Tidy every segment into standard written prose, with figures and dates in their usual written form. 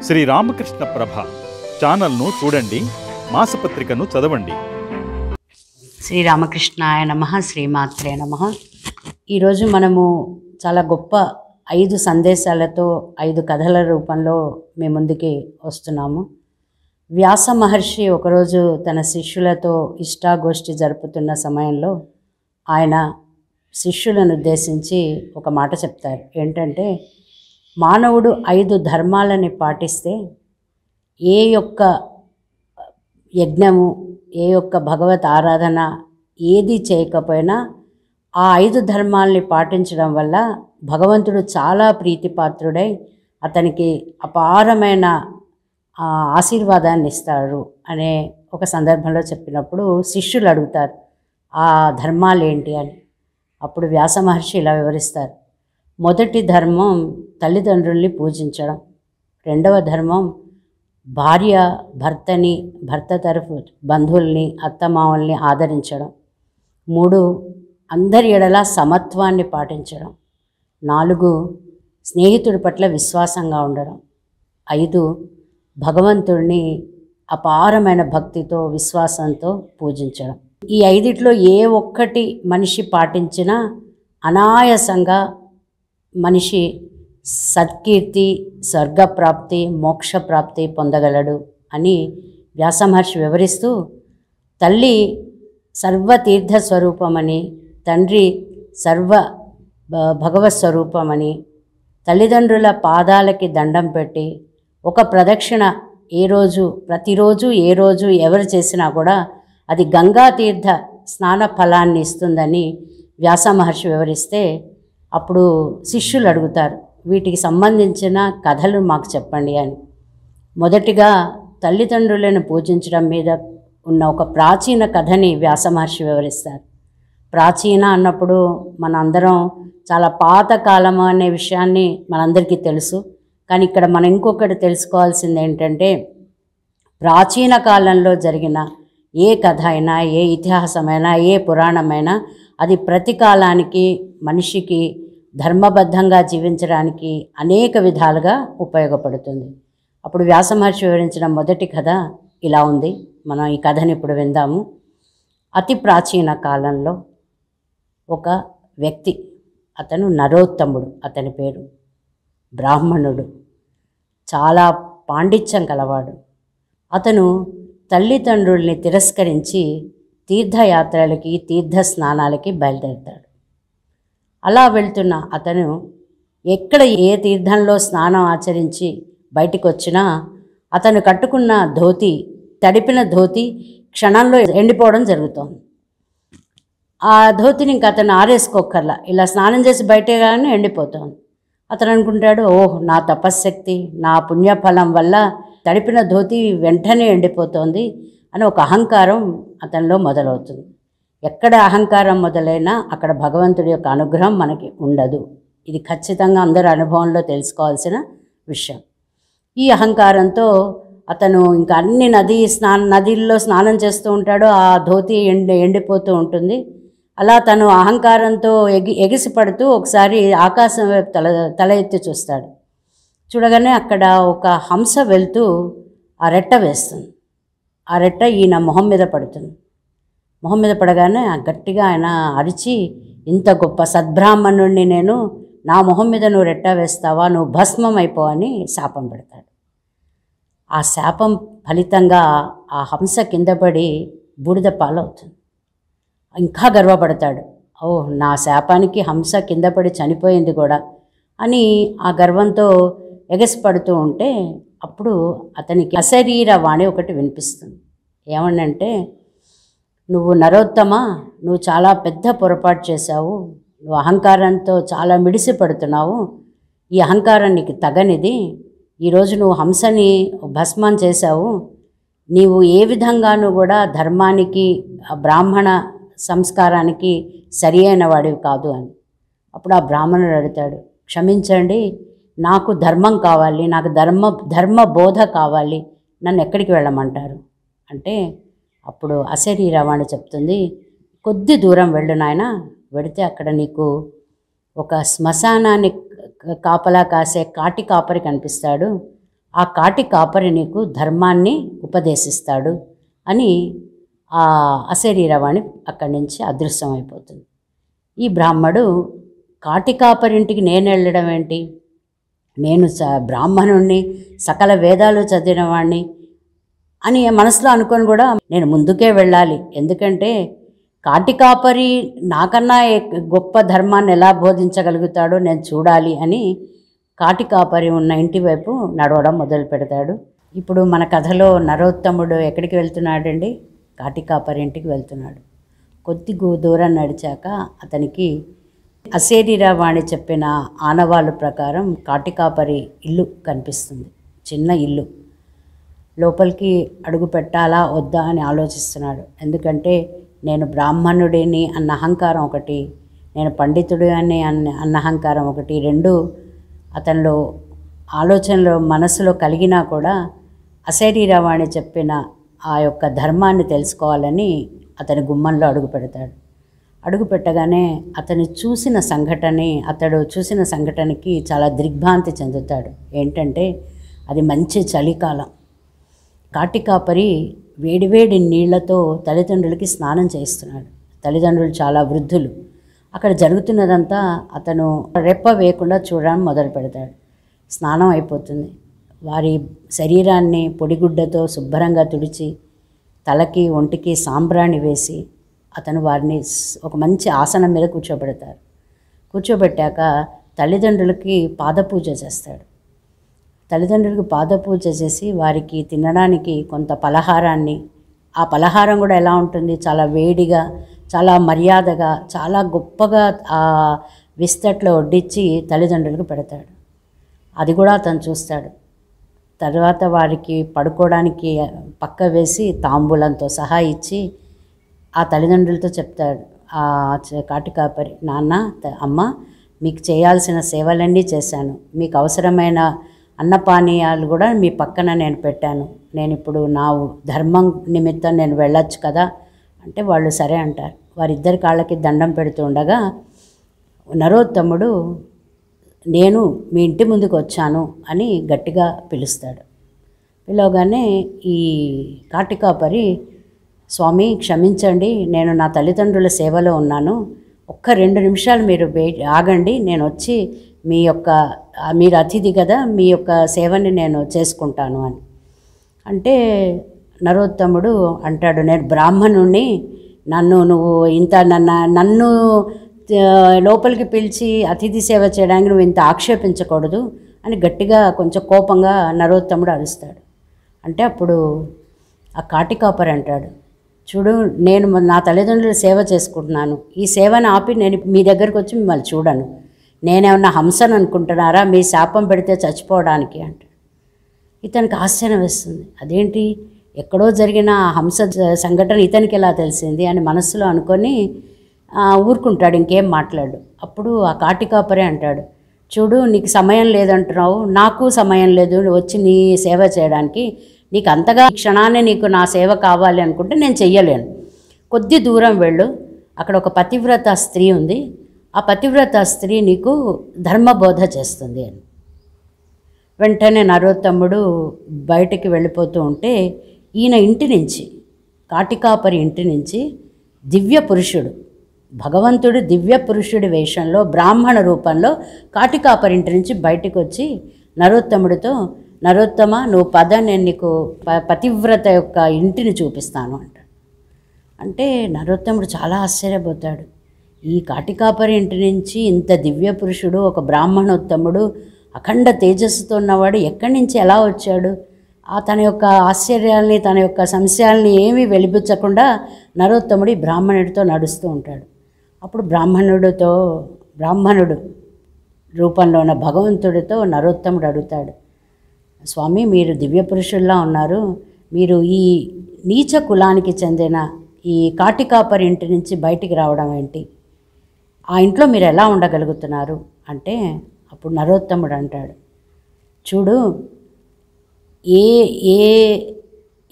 శ్రీ రామకృష్ణ ప్రభ ఛానల్ను చూడండి, మాసపత్రికను చదవండి. శ్రీరామకృష్ణాయ నమః, శ్రీమాత్రే నమః. ఈరోజు మనము చాలా గొప్ప 5 సందేశాలతో 5 కథల రూపంలో మీ ముందుకి వస్తున్నాము. వ్యాస మహర్షి ఒకరోజు తన శిష్యులతో ఇష్టాగోష్ఠి జరుపుతున్న సమయంలో ఆయన శిష్యులను ఉద్దేశించి ఒక మాట చెప్తారు. ఏంటంటే, మానవుడు 5 ధర్మాలని పాటిస్తే ఏ యొక్క యజ్ఞము, ఏ యొక్క భగవత్ ఆరాధన ఏది చేయకపోయినా ఆ 5 ధర్మాలని పాటించడం వల్ల భగవంతుడు చాలా ప్రీతిపాత్రుడై అతనికి అపారమైన ఆశీర్వాదాన్ని ఇస్తాడు అనే ఒక సందర్భంలో చెప్పినప్పుడు శిష్యులు అడుగుతారు, ఆ ధర్మాలు ఏంటి అని. అప్పుడు వ్యాస మహర్షి ఇలా వివరిస్తారు. మొదటి ధర్మం తల్లిదండ్రుల్ని పూజించడం. రెండవ ధర్మం భార్య భర్త తరఫు బంధువుల్ని, అత్తమామల్ని ఆదరించడం. 3 అందరి ఎడల సమత్వాన్ని పాటించడం. 4 స్నేహితుడి పట్ల విశ్వాసంగా ఉండడం. 5 భగవంతుడిని అపారమైన భక్తితో, విశ్వాసంతో పూజించడం. ఈ 5లో ఏ ఒక్కటి మనిషి పాటించినా అనాయాసంగా మనిషి సత్కీర్తి, స్వర్గప్రాప్తి, మోక్షప్రాప్తి పొందగలడు అని వ్యాసమహర్షి వివరిస్తూ, తల్లి సర్వతీర్థ స్వరూపమని, తండ్రి సర్వ భగవత్ స్వరూపమని, తల్లిదండ్రుల పాదాలకి దండం పెట్టి ఒక ప్రదక్షిణ ప్రతిరోజు ఏ రోజు ఎవరు చేసినా కూడా అది గంగా తీర్థ స్నాన ఫలాన్ని ఇస్తుందని వ్యాస మహర్షి వివరిస్తే, అప్పుడు శిష్యులు అడుగుతారు, వీటికి సంబంధించిన కథలు మాకు చెప్పండి అని. మొదటిగా తల్లిదండ్రులను పూజించడం మీద ఉన్న ఒక ప్రాచీన కథని వ్యాస మహర్షి వివరిస్తారు. ప్రాచీన అన్నప్పుడు మనందరం చాలా పాతకాలం అనే విషయాన్ని మనందరికీ తెలుసు. కానీ ఇక్కడ మనం ఇంకొకటి తెలుసుకోవాల్సింది ఏంటంటే, ప్రాచీన కాలంలో జరిగిన ఏ కథ అయినా, ఏ ఇతిహాసమైనా, ఏ పురాణమైనా అది ప్రతి కాలానికి మనిషికి ధర్మబద్ధంగా జీవించడానికి అనేక విధాలుగా ఉపయోగపడుతుంది. అప్పుడు వ్యాస మహర్షి వివరించిన మొదటి కథ ఇలా ఉంది. మనం ఈ కథని ఇప్పుడు విందాము. అతి ప్రాచీన కాలంలో ఒక వ్యక్తి, అతను నరోత్తముడు, అతని పేరు. బ్రాహ్మణుడు, చాలా పాండిత్యం కలవాడు. అతను తల్లిదండ్రుల్ని తిరస్కరించి తీర్థయాత్రలకి, తీర్థ స్నానాలకి బయలుదేరుతాడు. అలా వెళ్తున్న అతను ఎక్కడ ఏ తీర్థంలో స్నానం ఆచరించి బయటికి వచ్చినా అతను కట్టుకున్న ధోతి, తడిపిన ధోతి క్షణంలో ఎండిపోవడం జరుగుతోంది. ఆ ధోతిని ఇంక అతను ఆరేసుకోకర్లా, ఇలా స్నానం చేసి బయటే కానీ ఎండిపోతోంది. అతను అనుకుంటాడు, ఓహ్, నా తపశ్శక్తి, నా పుణ్యఫలం వల్ల తడిపిన ధోతి వెంటనే ఎండిపోతోంది అని ఒక అహంకారం అతనిలో మొదలవుతుంది. ఎక్కడ అహంకారం మొదలైనా అక్కడ భగవంతుడి యొక్క అనుగ్రహం మనకి ఉండదు. ఇది ఖచ్చితంగా అందరి అనుభవంలో తెలుసుకోవాల్సిన విషయం. ఈ అహంకారంతో అతను ఇంకా అన్ని నదిల్లో స్నానం చేస్తూ ఉంటాడు. ఆ ధోతి ఎండిపోతూ ఉంటుంది. అలా తను అహంకారంతో ఎగిసిపడుతూ ఒకసారి ఆకాశం వైపు తల ఎత్తి చూస్తాడు. చూడగానే అక్కడ ఒక హంస వెళ్తూ ఆ రెట్ట వేస్తుంది. ఆ రెట్ట ఈయన మొహం మీద పడుతుంది. మొహం మీద పడగానే గట్టిగా ఆయన అరిచి, ఇంత గొప్ప సద్బ్రాహ్మణుడిని నేను, నా మొహం మీద నువ్వు రెట్ట వేస్తావా, నువ్వు భస్మం అయిపోవని శాపం పెడతాడు. ఆ శాపం ఫలితంగా ఆ హంస కింద పడి బూడిద పాలవుతుంది. ఇంకా గర్వపడతాడు, ఓహ్, నా శాపానికి హంస కింద పడి చనిపోయింది కూడా అని ఆ గర్వంతో ఎగసిపడుతూ ఉంటే, అప్పుడు అతనికి అశరీర వాణి ఒకటి వినిపిస్తుంది. ఏమనంటే, నువ్వు నరోత్తమ, నువ్వు చాలా పెద్ద పొరపాటు చేశావు, నువ్వు అహంకారంతో చాలా మిడిసి పడుతున్నావు, ఈ అహంకారం నీకు తగనిది, ఈరోజు నువ్వు హంసని భస్మం చేశావు, నీవు ఏ విధంగానూ కూడా ధర్మానికి, బ్రాహ్మణ సంస్కారానికి సరి అయిన వాడివి కాదు అని. అప్పుడు ఆ బ్రాహ్మణుడు అడుగుతాడు, క్షమించండి, నాకు ధర్మం కావాలి, నాకు ధర్మ బోధ కావాలి, నన్ను ఎక్కడికి వెళ్ళమంటారు అంటే, అప్పుడు అశరీరవాణి చెప్తుంది, కొద్ది దూరం వెళ్ళు నాయన, వెడితే అక్కడ నీకు ఒక శ్మశానాన్ని కాపలా కాసే కాటి కాపరి కనిపిస్తాడు. ఆ కాటి కాపరి నీకు ధర్మాన్ని ఉపదేశిస్తాడు అని ఆ అశరీరవాణి అక్కడి నుంచి అదృశ్యమైపోతుంది. ఈ బ్రాహ్మడు కాటి కాపరింటికి నేను వెళ్ళడం ఏంటి, నేను బ్రాహ్మణుణ్ణి, సకల వేదాలు చదివిన వాడిని అని మనసులో అనుకొని కూడా నేను ముందుకే వెళ్ళాలి, ఎందుకంటే కాటి కాపరి నాకన్నా గొప్ప ధర్మాన్ని ఎలా బోధించగలుగుతాడో నేను చూడాలి అని కాటి కాపరి ఉన్న ఇంటి వైపు నడవడం మొదలు పెడతాడు. ఇప్పుడు మన కథలో నరోత్తముడు ఎక్కడికి వెళ్తున్నాడండి? కాటి కాపరి ఇంటికి వెళ్తున్నాడు. కొద్ది దూరం నడిచాక అతనికి అశరీరవాణి చెప్పిన ఆనవాళ్ళ ప్రకారం కాటి కాపరి ఇల్లు కనిపిస్తుంది. చిన్న ఇల్లు. లోపలికి అడుగు పెట్టాలా వద్దా అని ఆలోచిస్తున్నాడు. ఎందుకంటే నేను బ్రాహ్మణుడిని అన్న అహంకారం ఒకటి, నేను పండితుడు అని అన్న అహంకారం ఒకటి, రెండు అతనిలో ఆలోచనలో మనసులో కలిగినా కూడా అశరీరవాణి చెప్పిన ఆ యొక్క ధర్మాన్ని తెలుసుకోవాలని అతని గుమ్మంలో అడుగు పెడతాడు. అడుగు పెట్టగానే అతడు చూసిన సంఘటనకి చాలా దిగ్భ్రాంతి చెందుతాడు. ఏంటంటే అది మంచి చలికాలం. కాటి కాపరి వేడివేడి నీళ్లతో తల్లిదండ్రులకి స్నానం చేయిస్తున్నాడు. తల్లిదండ్రులు చాలా వృద్ధులు. అక్కడ జరుగుతున్నదంతా అతను రెప్ప వేయకుండా చూడడం మొదలు పెడతాడు. స్నానం అయిపోతుంది. వారి శరీరాన్ని పొడిగుడ్డతో శుభ్రంగా తుడిచి తలకి ఒంటికి సాంబ్రాణి వేసి అతను వారిని ఒక మంచి ఆసనం మీద కూర్చోబెడతారు. కూర్చోబెట్టాక తల్లిదండ్రులకి పాదపూజ చేస్తాడు. తల్లిదండ్రులకు పాదపూజ చేసి వారికి తినడానికి కొంత పలహారాన్ని, ఆ పలహారం కూడా ఎలా ఉంటుంది, చాలా వేడిగా, చాలా మర్యాదగా, చాలా గొప్పగా ఆ విస్తట్లో వడ్డించి తల్లిదండ్రులకు పెడతాడు. అది కూడా అతను చూస్తాడు. తర్వాత వారికి పడుకోవడానికి పక్క వేసి తాంబూలంతో సహా ఇచ్చి ఆ తల్లిదండ్రులతో చెప్తాడు ఆ కాటి కాపరి, నాన్న, అమ్మ, మీకు చేయాల్సిన సేవలన్నీ చేశాను, మీకు అవసరమైన అన్నపానీయాలు కూడా మీ పక్కన నేను పెట్టాను, నేను ఇప్పుడు నా ధర్మం నిమిత్తం నేను వెళ్ళొచ్చు కదా అంటే వాళ్ళు సరే అంటారు. వారిద్దరి కాళ్ళకి దండం పెడుతూ ఉండగా నరోత్తముడు నేను మీ ఇంటి ముందుకు వచ్చాను అని గట్టిగా పిలుస్తాడు. పిలవగానే ఈ కాటి కాపరి, స్వామి క్షమించండి, నేను నా తల్లిదండ్రుల సేవలో ఉన్నాను, ఒక్క 2 నిమిషాలు మీరు ఆగండి, నేను వచ్చి మీరు అతిథి కదా, మీ యొక్క సేవని నేను చేసుకుంటాను అని అంటే నరోత్తముడు అంటాడు, నేను బ్రాహ్మణుణ్ణి, నువ్వు ఇంత నన్ను లోపలికి పిలిచి అతిథి సేవ చేయడానికి నువ్వు ఇంత ఆక్షేపించకూడదు అని గట్టిగా కొంచెం కోపంగా నరోత్తముడు అరుస్తాడు. అంటే అప్పుడు ఆ కాటి కాపరి అంటాడు, చూడు, నేను నా తల్లిదండ్రులు సేవ చేసుకుంటున్నాను, ఈ సేవను ఆపి నేను మీ దగ్గరకు వచ్చి మిమ్మల్ని చూడను, నేనేమన్నా హంసను అనుకుంటున్నారా, మీ శాపం పెడితే చచ్చిపోవడానికి అంటాడు. ఇతనికి ఆశ్చర్యం వేస్తుంది. అదేంటి, ఎక్కడో జరిగిన హంస సంఘటన ఇతనికి ఎలా తెలిసింది అని మనస్సులో అనుకొని ఊరుకుంటాడు, ఇంకేం మాట్లాడు. అప్పుడు ఆ కాటి కాపరే అంటాడు, చూడు, నీకు సమయం లేదంటున్నావు, నాకు సమయం లేదు వచ్చి నీ సేవ చేయడానికి, నీకు అంతగా క్షణాన్ని నీకు నా సేవ కావాలి అనుకుంటే నేను చెయ్యలేను, కొద్ది దూరం వెళ్ళు, అక్కడ ఒక పతివ్రత స్త్రీ ఉంది, ఆ పతివ్రత స్త్రీ నీకు ధర్మబోధ చేస్తుంది అని. వెంటనే నరోత్తముడు బయటికి వెళ్ళిపోతూ ఉంటే ఈయన ఇంటి నుంచి, కాటి కాపరి ఇంటి నుంచి దివ్య పురుషుడు, భగవంతుడు దివ్య పురుషుడి వేషంలో బ్రాహ్మణ రూపంలో కాటి కాపరి ఇంటి నుంచి బయటికి వచ్చి నరోత్తముడితో, నరోత్తమ, నువ్వు పద, నేను నీకు పతివ్రత యొక్క ఇంటిని చూపిస్తాను అంటాడు. అంటే నరోత్తముడు చాలా ఆశ్చర్యపోతాడు. ఈ కాటి కాపరి ఇంటి నుంచి ఇంత దివ్య పురుషుడు, ఒక బ్రాహ్మణోత్తముడు, అఖండ తేజస్సుతో ఉన్నవాడు ఎక్కడి నుంచి ఎలా వచ్చాడు? తన యొక్క ఆశ్చర్యాల్ని, తన యొక్క సంశయాల్ని ఏమీ వెలిబుచ్చకుండా నరోత్తముడి బ్రాహ్మణుడితో నడుస్తూ ఉంటాడు. అప్పుడు బ్రాహ్మణుడు రూపంలో ఉన్న భగవంతుడితో నరోత్తముడు అడుగుతాడు, స్వామి, మీరు దివ్య పురుషుల్లా ఉన్నారు, మీరు ఈ నీచ కులానికి చెందిన ఈ కాటి కాపరి ఇంటి నుంచి బయటికి రావడం ఏంటి? ఆ ఇంట్లో మీరు ఎలా ఉండగలుగుతున్నారు అంటే అప్పుడు నరోత్తముడు అంటాడు, చూడు,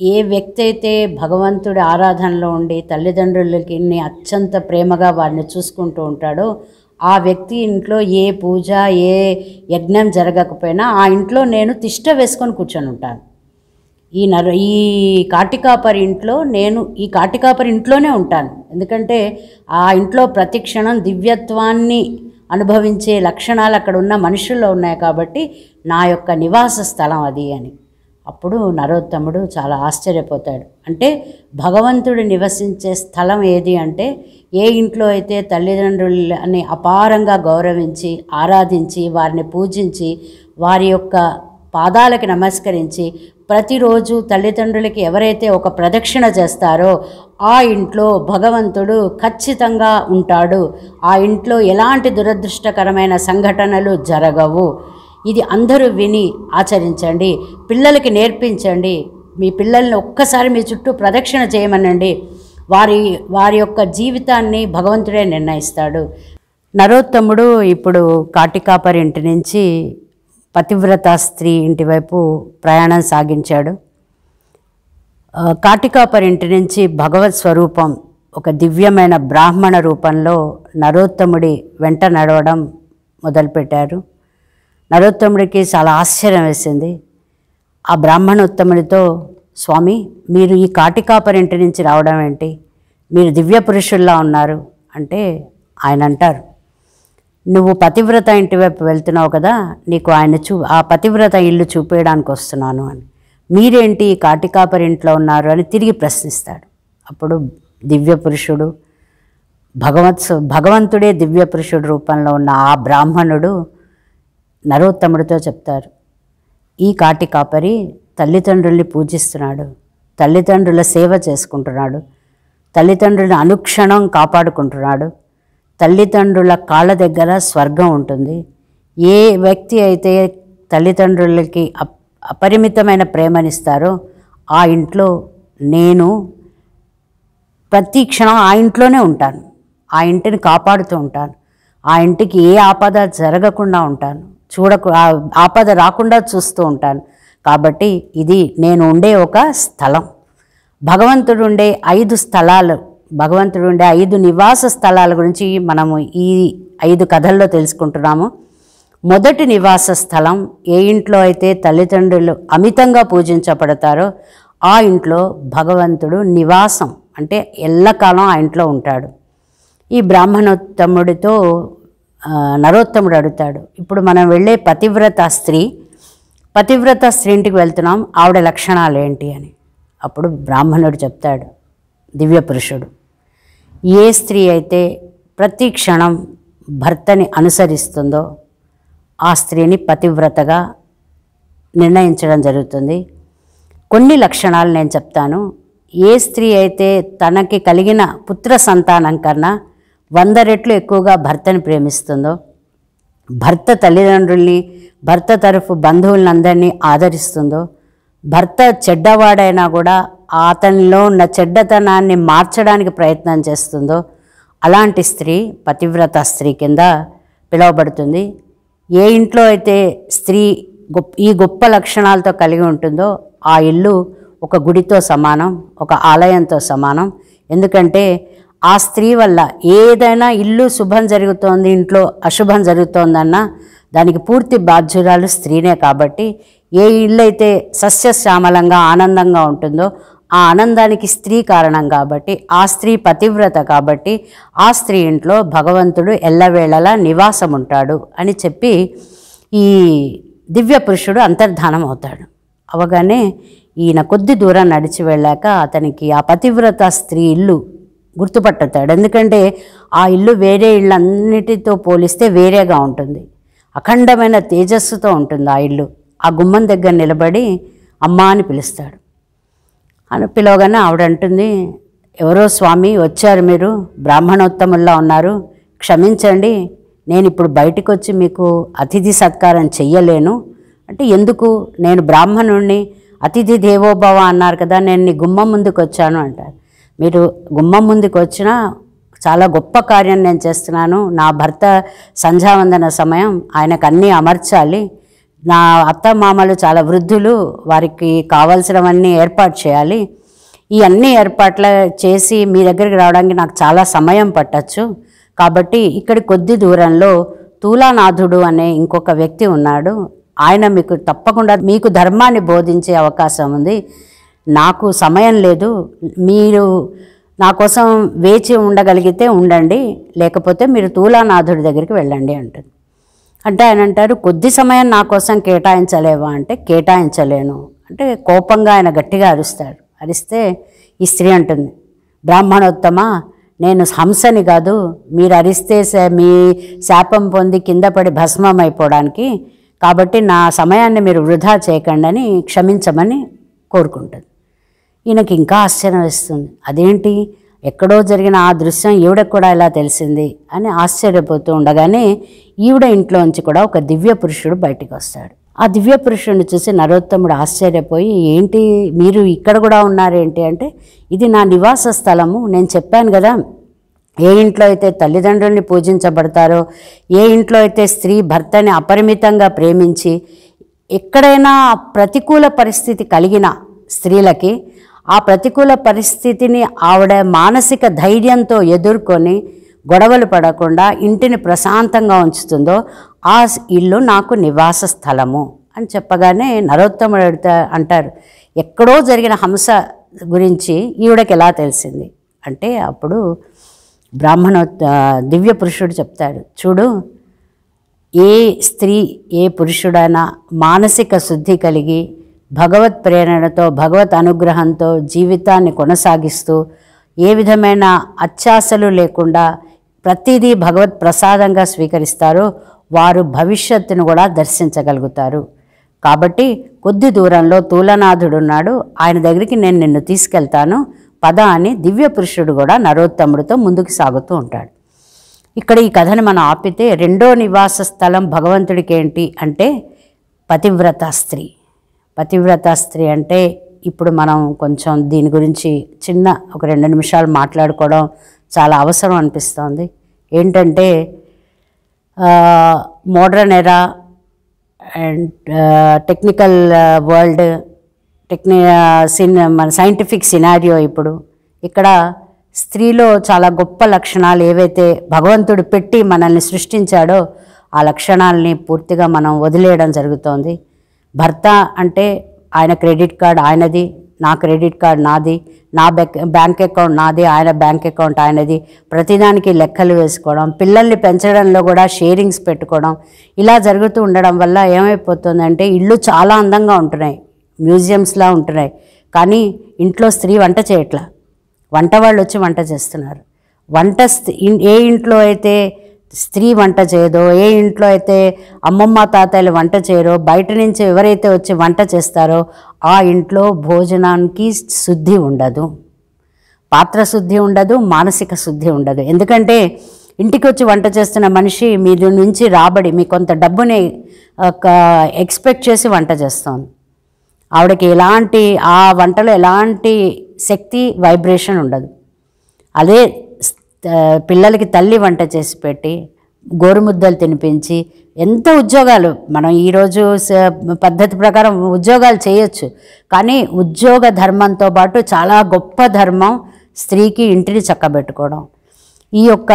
ఏ వ్యక్తి అయితే భగవంతుడి ఆరాధనలో ఉండి తల్లిదండ్రులకి అత్యంత ప్రేమగా వారిని చూసుకుంటూ ఉంటాడో ఆ వ్యక్తి ఇంట్లో ఏ పూజ ఏ యజ్ఞం జరగకపోయినా ఆ ఇంట్లో నేను తిష్ట వేసుకొని కూర్చొని ఉంటాను. ఈ కాటికాపరి ఇంట్లో నేను ఈ కాటికాపరి ఇంట్లోనే ఉంటాను. ఎందుకంటే ఆ ఇంట్లో ప్రతి క్షణం దివ్యత్వాన్ని అనుభవించే లక్షణాలు అక్కడ ఉన్న మనుషుల్లో ఉన్నాయి కాబట్టి నా యొక్క నివాస స్థలం అది అని. అప్పుడు నరోత్తముడు చాలా ఆశ్చర్యపోతాడు. అంటే భగవంతుడు నివసించే స్థలం ఏది అంటే, ఏ ఇంట్లో అయితే తల్లిదండ్రులని అపారంగా గౌరవించి ఆరాధించి వారిని పూజించి వారి యొక్క పాదాలకి నమస్కరించి ప్రతిరోజు తల్లిదండ్రులకి ఎవరైతే ఒక ప్రదక్షిణ చేస్తారో ఆ ఇంట్లో భగవంతుడు ఖచ్చితంగా ఉంటాడు. ఆ ఇంట్లో ఎలాంటి దురదృష్టకరమైన సంఘటనలు జరగవు. ఇది అందరూ విని ఆచరించండి, పిల్లలకి నేర్పించండి. మీ పిల్లల్ని ఒక్కసారి మీ చుట్టూ ప్రదక్షిణ చేయమనండి. వారి యొక్క జీవితాన్ని భగవంతుడే నిర్ణయిస్తాడు. నరోత్తముడు ఇప్పుడు కాటికాపరి ఇంటి నుంచి పతివ్రత స్త్రీ ఇంటి వైపు ప్రయాణం సాగించాడు. కాటికాపరి ఇంటి నుంచి భగవత్ స్వరూపం ఒక దివ్యమైన బ్రాహ్మణ రూపంలో నరోత్తముడి వెంట నడవడం మొదలుపెట్టారు. నరోత్తముడికి చాలా ఆశ్చర్యం వేసింది. ఆ బ్రాహ్మణోత్తముడితో, స్వామి మీరు ఈ కాటికాపరి ఇంటి నుంచి రావడం ఏంటి? మీరు దివ్య పురుషుల్లా ఉన్నారు అంటే ఆయన అంటారు, నువ్వు పతివ్రత ఇంటి వైపు వెళ్తున్నావు కదా, నీకు ఆ పతివ్రత ఇల్లు చూపేయడానికి వస్తున్నాను అని. మీరేంటి కాటికాపరి ఇంట్లో ఉన్నారు అని తిరిగి ప్రశ్నిస్తాడు. అప్పుడు దివ్య పురుషుడు భగవంతుడే దివ్య పురుషుడు రూపంలో ఉన్న ఆ బ్రాహ్మణుడు నరోత్తముడితో చెప్తారు, ఈ కాటికాపరి తల్లిదండ్రుల్ని పూజిస్తున్నాడు, తల్లిదండ్రుల సేవ చేసుకుంటున్నాడు, తల్లిదండ్రులను అనుక్షణం కాపాడుకుంటున్నాడు, తల్లిదండ్రుల కాళ్ళ దగ్గర స్వర్గం ఉంటుంది. ఏ వ్యక్తి అయితే తల్లిదండ్రులకి అపరిమితమైన ప్రేమనిస్తారో ఆ ఇంట్లో నేను ప్రతి క్షణం ఆ ఇంట్లోనే ఉంటాను, ఆ ఇంటిని కాపాడుతూ ఉంటాను, ఆ ఇంటికి ఏ ఆపద జరగకుండా ఉంటాను, ఆపద రాకుండా చూస్తూ ఉంటాను. కాబట్టి ఇది నేను ఉండే ఒక స్థలం. భగవంతుడు ఉండే 5 స్థలాలు, భగవంతుడు ఉండే 5 నివాస స్థలాల గురించి మనము ఈ 5 కథల్లో తెలుసుకుంటున్నాము. మొదటి నివాస స్థలం, ఏ ఇంట్లో అయితే తల్లిదండ్రులు అమితంగా పూజించబడతారో ఆ ఇంట్లో భగవంతుడు నివాసం అంటే ఎల్లకాలం ఆ ఇంట్లో ఉంటాడు. ఈ బ్రాహ్మణోత్తముడితో నరోత్తముడు అడుగుతాడు, ఇప్పుడు మనం వెళ్ళే పతివ్రత స్త్రీ ఇంటికి వెళ్తున్నాం, ఆవిడ లక్షణాలు ఏంటి అని. అప్పుడు బ్రాహ్మణుడు చెప్తాడు, దివ్య పురుషుడు, ఏ స్త్రీ అయితే ప్రతి క్షణం భర్తని అనుసరిస్తుందో ఆ స్త్రీని పతివ్రతగా నిర్ణయించడం జరుగుతుంది. కొన్ని లక్షణాలు నేను చెప్తాను. ఏ స్త్రీ అయితే తనకి కలిగిన పుత్ర సంతానం కన్నా 100 రెట్లు ఎక్కువగా భర్తని ప్రేమిస్తుందో, భర్త తల్లిదండ్రుల్ని, భర్త తరఫు బంధువులందరినీ ఆదరిస్తుందో, భర్త చెడ్డవాడైనా కూడా అతనిలో ఉన్న చెడ్డతనాన్ని మార్చడానికి ప్రయత్నం చేస్తుందో అలాంటి స్త్రీ పతివ్రత స్త్రీ కింద పిలువబడుతుంది. ఏ ఇంట్లో అయితే స్త్రీ ఈ గొప్ప లక్షణాలతో కలిగి ఉంటుందో ఆ ఇల్లు ఒక గుడితో సమానం, ఒక ఆలయంతో సమానం. ఎందుకంటే ఆ స్త్రీ వల్ల ఏదైనా ఇల్లు శుభం జరుగుతోంది, ఇంట్లో అశుభం జరుగుతోందన్నా దానికి పూర్తి బాధ్యురాలు స్త్రీనే. కాబట్టి ఏ ఇల్లు అయితే సస్యశ్యామలంగా ఆనందంగా ఉంటుందో ఆ ఆనందానికి స్త్రీ కారణం. కాబట్టి ఆ స్త్రీ పతివ్రత. కాబట్టి ఆ స్త్రీ ఇంట్లో భగవంతుడు ఎల్లవేళలా నివాసం ఉంటాడు అని చెప్పి ఈ దివ్య పురుషుడు అంతర్ధానం అవుతాడు. అవగానే ఈయన కొద్ది దూరం నడిచి వెళ్ళాక అతనికి ఆ పతివ్రత స్త్రీ ఇల్లు గుర్తుపట్టుతాడు. ఎందుకంటే ఆ ఇల్లు వేరే ఇళ్ళన్నిటితో పోలిస్తే వేరేగా ఉంటుంది, అఖండమైన తేజస్సుతో ఉంటుంది ఆ ఇల్లు. ఆ గుమ్మం దగ్గర నిలబడి అమ్మ అని పిలుస్తాడు. అని పిలవగానే ఆవిడ అంటుంది, ఎవరో స్వామి వచ్చారు, మీరు బ్రాహ్మణోత్తముల్లా ఉన్నారు, క్షమించండి, నేను ఇప్పుడు బయటకు వచ్చి మీకు అతిథి సత్కారం చెయ్యలేను. అంటే ఎందుకు, నేను బ్రాహ్మణుణ్ణి, అతిథి దేవోభవ అన్నారు కదా, నేను నీ గుమ్మం ముందుకు వచ్చాను అంటారు. మీరు గుమ్మం ముందుకు వచ్చినా చాలా గొప్ప కార్యం నేను చేస్తున్నాను. నా భర్త సంధ్యావందన సమయం, ఆయనకు అన్నీ అమర్చాలి, నా అత్త మామలు చాలా వృద్ధులు, వారికి కావాల్సినవన్నీ ఏర్పాటు చేయాలి. ఈ అన్ని ఏర్పాట్లు చేసి మీ దగ్గరికి రావడానికి నాకు చాలా సమయం పట్టచ్చు. కాబట్టి ఇక్కడ కొద్ది దూరంలో తూలానాథుడు అనే ఇంకొక వ్యక్తి ఉన్నాడు. ఆయన మీకు తప్పకుండా మీకు ధర్మాన్ని బోధించే అవకాశం ఉంది. నాకు సమయం లేదు, మీరు నా కోసం వేచి ఉండగలిగితే ఉండండి, లేకపోతే మీరు తూలానాథుడి దగ్గరికి వెళ్ళండి అంటుంది. అంటే ఆయన అంటారు, కొద్ది సమయం నా కోసం కేటాయించలేవా అంటే కేటాయించలేను అంటే కోపంగా ఆయన గట్టిగా అరుస్తాడు. అరిస్తే ఈ స్త్రీ అంటుంది, బ్రాహ్మణోత్తమ, నేను హంసని కాదు, మీరు అరిస్తే మీ శాపం పొంది కింద పడి భస్మం అయిపోవడానికి, కాబట్టి నా సమయాన్ని మీరు వృధా చేయకండి అని క్షమించమని కోరుకుంటుంది. ఈయనకి ఇంకా ఆశ్చర్యం వేస్తుంది, అదేంటి ఎక్కడో జరిగిన ఆ దృశ్యం ఈవిడకు కూడా ఎలా తెలిసింది అని ఆశ్చర్యపోతూ ఉండగానే ఈవిడ ఇంట్లోంచి కూడా ఒక దివ్య పురుషుడు బయటికి వస్తాడు. ఆ దివ్య పురుషుడిని చూసి నరోత్తముడు ఆశ్చర్యపోయి, ఏంటి మీరు ఇక్కడ కూడా ఉన్నారేంటి అంటే, ఇది నా నివాస స్థలము, నేను చెప్పాను కదా, ఏ ఇంట్లో అయితే తల్లిదండ్రుల్ని పూజించబడతారో, ఏ ఇంట్లో అయితే స్త్రీ భర్తని అపరిమితంగా ప్రేమించి ఎక్కడైనా ప్రతికూల పరిస్థితి కలిగిన స్త్రీలకి ఆ ప్రతికూల పరిస్థితిని ఆవిడ మానసిక ధైర్యంతో ఎదుర్కొని గొడవలు పడకుండా ఇంటిని ప్రశాంతంగా ఉంచుతుందో ఆ ఇల్లు నాకు నివాస స్థలము అని చెప్పగానే నరోత్తముడు అంటారు, ఎక్కడో జరిగిన హంస గురించి ఈవిడకి ఎలా తెలిసింది అంటే, అప్పుడు దివ్య పురుషుడు చెప్తాడు, చూడు, ఏ స్త్రీ ఏ పురుషుడైనా మానసిక శుద్ధి కలిగి భగవత్ ప్రేరణతో భగవత్ అనుగ్రహంతో జీవితాన్ని కొనసాగిస్తూ ఏ విధమైన అత్యాశలు లేకుండా ప్రతిదీ భగవత్ ప్రసాదంగా స్వీకరిస్తారో వారు భవిష్యత్తును కూడా దర్శించగలుగుతారు. కాబట్టి కొద్ది దూరంలో తూలనాథుడు ఉన్నాడు, ఆయన దగ్గరికి నేను నిన్ను తీసుకెళ్తాను పద అని దివ్య పురుషుడు కూడా నరోత్తముడితో ముందుకు సాగుతూ ఉంటాడు. ఇక్కడ ఈ కథని మనం ఆపితే రెండో నివాస స్థలం భగవంతుడికి ఏంటి అంటే పతివ్రత స్త్రీ. పతివ్రత స్త్రీ అంటే ఇప్పుడు మనం కొంచెం దీని గురించి ఒక 2 నిమిషాలు మాట్లాడుకోవడం చాలా అవసరం అనిపిస్తోంది. ఏంటంటే మోడ్రన్ ఎరా అండ్ టెక్నికల్ వరల్డ్ మన సైంటిఫిక్ సినారియో ఇప్పుడు ఇక్కడ స్త్రీలో చాలా గొప్ప లక్షణాలు ఏవైతే భగవంతుడు పెట్టి మనల్ని సృష్టించాడో ఆ లక్షణాలని పూర్తిగా మనం వదిలేయడం జరుగుతోంది. భర్త అంటే ఆయన క్రెడిట్ కార్డ్ ఆయనది, నా క్రెడిట్ కార్డ్ నాది, నా బ్యాంక్ అకౌంట్ నాది, ఆయన బ్యాంక్ అకౌంట్ ఆయనది, ప్రతిదానికి లెక్కలు వేసుకోవడం, పిల్లల్ని పెంచడంలో కూడా షేరింగ్స్ పెట్టుకోవడం, ఇలా జరుగుతూ ఉండడం వల్ల ఏమైపోతుందంటే ఇళ్ళు చాలా అందంగా ఉంటున్నాయి, మ్యూజియంస్లా ఉంటున్నాయి, కానీ ఇంట్లో స్త్రీ వంట చేయట్లా, వంట వాళ్ళు వచ్చి వంట చేస్తున్నారు. ఏ ఇంట్లో అయితే స్త్రీ వంట చేయదో, ఏ ఇంట్లో అయితే అమ్మమ్మ తాతయ్యలు వంట చేయరో, బయట నుంచి ఎవరైతే వచ్చి వంట చేస్తారో ఆ ఇంట్లో భోజనానికి శుద్ధి ఉండదు, పాత్ర శుద్ధి ఉండదు, మానసిక శుద్ధి ఉండదు. ఎందుకంటే ఇంటికి వచ్చి వంట చేస్తున్న మనిషి మీ నుంచి రాబడి మీ కొంత డబ్బుని ఎక్స్పెక్ట్ చేసి వంట చేస్తోంది. ఆవిడకి ఆ వంటలో ఎలాంటి శక్తి వైబ్రేషన్ ఉండదు. అదే పిల్లలకి తల్లి వంట చేసి పెట్టి గోరుముద్దలు తినిపించి ఎంత ఉద్యోగాలు మనం ఈరోజు పద్ధతి ప్రకారం ఉద్యోగాలు చేయొచ్చు, కానీ ఉద్యోగ ధర్మంతో పాటు చాలా గొప్ప ధర్మం స్త్రీకి ఇంటిని చక్కబెట్టుకోవడం. ఈ యొక్క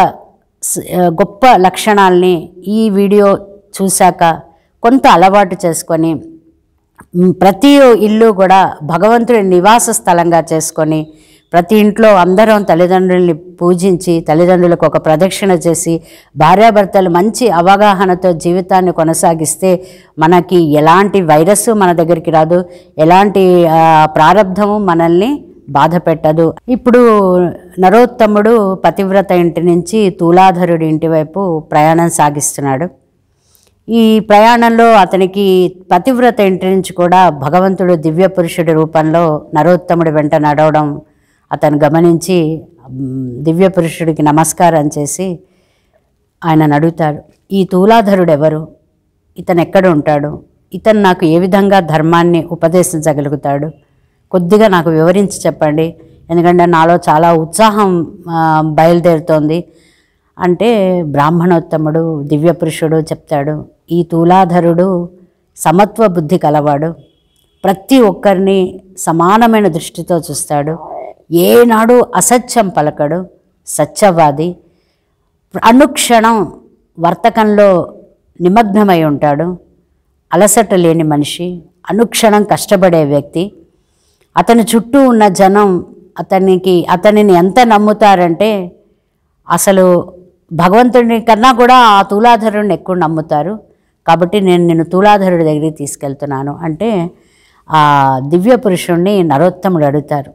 గొప్ప లక్షణాలని ఈ వీడియో చూశాక కొంత అలవాటు చేసుకొని ప్రతి ఇల్లు కూడా భగవంతుడి నివాస స్థలంగా చేసుకొని ప్రతి ఇంట్లో అందరం తల్లిదండ్రుల్ని పూజించి తల్లిదండ్రులకు ఒక ప్రదక్షిణ చేసి భార్యాభర్తలు మంచి అవగాహనతో జీవితాన్ని కొనసాగిస్తే మనకి ఎలాంటి వైరస్సు మన దగ్గరికి రాదు, ఎలాంటి ప్రారంధము మనల్ని బాధ పెట్టదు. ఇప్పుడు నరోత్తముడు పతివ్రత ఇంటి నుంచి తూలాధరుడి ఇంటి వైపు ప్రయాణం సాగిస్తున్నాడు. ఈ ప్రయాణంలో అతనికి పతివ్రత ఇంటి నుంచి కూడా భగవంతుడు దివ్య పురుషుడి రూపంలో నరోత్తముడి వెంట నడవడం అతను గమనించి దివ్య పురుషుడికి నమస్కారం చేసి ఆయన అడుగుతాడు, ఈ తూలాధరుడు ఎవరు, ఇతను ఎక్కడ ఉంటాడు, ఇతను నాకు ఏ విధంగా ధర్మాన్ని ఉపదేశించగలుగుతాడు, కొద్దిగా నాకు వివరించి చెప్పండి, ఎందుకంటే నాలో చాలా ఉత్సాహం బయలుదేరుతోంది అంటే బ్రాహ్మణోత్తముడు దివ్య పురుషుడు చెప్తాడు, ఈ తూలాధరుడు సమత్వ బుద్ధి కలవాడు, ప్రతి ఒక్కరిని సమానమైన దృష్టితో చూస్తాడు, ఏనాడు అసత్యం పలకడు, సత్యవాది, అనుక్షణం వర్తకంలో నిమగ్నమై ఉంటాడు. అలసట లేని మనిషి, అనుక్షణం కష్టపడే వ్యక్తి. అతని చుట్టూ ఉన్న జనం అతనిని ఎంత నమ్ముతారంటే అసలు భగవంతుడిని కన్నా కూడా ఆ తులాధరుడిని ఎక్కువ నమ్ముతారు. కాబట్టి నేను నిన్ను తులాధరుడి దగ్గరికి తీసుకెళ్తున్నాను అంటే ఆ దివ్య పురుషుణ్ణి నరోత్తముడు అడుగుతారు,